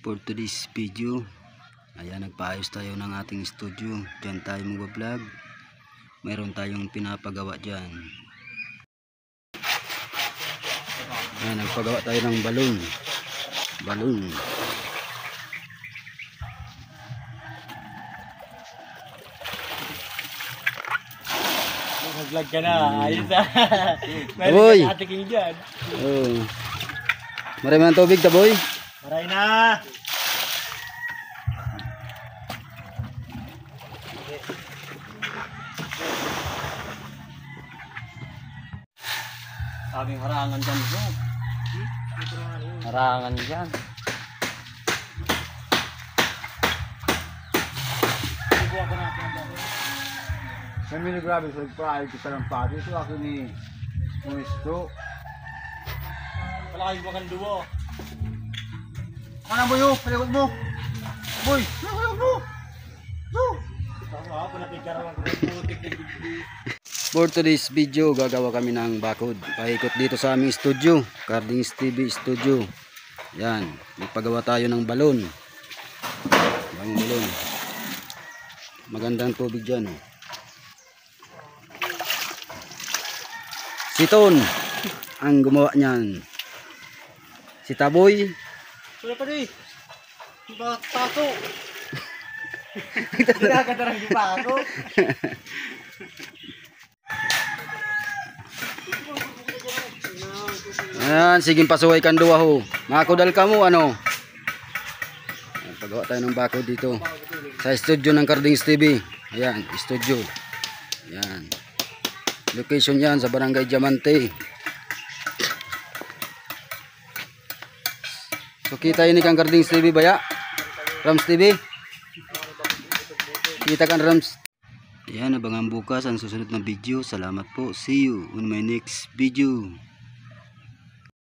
For today's video, ayan, nagpaayos tayo ng ating studio. Diyan tayo mag-vlog. Meron tayong pinapagawa dyan. Ayan, nagpagawa tayo ng balon. Nag-vlog ka na, ayos ah. Boy! Ate King dyan. Oh. Marami ng tubig, taboy. Maray na! Sabing harangan dyan bro. Harangan dyan. Kami ni grabe sa pagpahay kita ng pati. Ito ako ni Muisto. Wala kayong bakang duwo. Ano boy oh? Palikot mo! Boy! Palikot mo! Tama, pinapigarawan ko ng putik na gigli. For today's video, gagawa kami ng bakod. Paikot dito sa aming studio, Cardings TV Studio. Yan, magpagawa tayo ng balon. Magandang tubig dyan. Oh. Si Ton ang gumawa niyan. Si Taboy. Wala pa rin. Tato. Nagkakatarang di pa ako. Ayan, sige pasuway kan duwa ho. Makakudal ka mo ano. Pagawa tayo ng bakod dito sa studio ng Cardings TV. Ayan, studio. Ayan. Location yan sa Barangay Diamante. So kita ini kang Cardings TV baya. Rams TV. Kita kan Rams. Ayan, abangan bukas ang susunod na video. Salamat po. See you on my next video.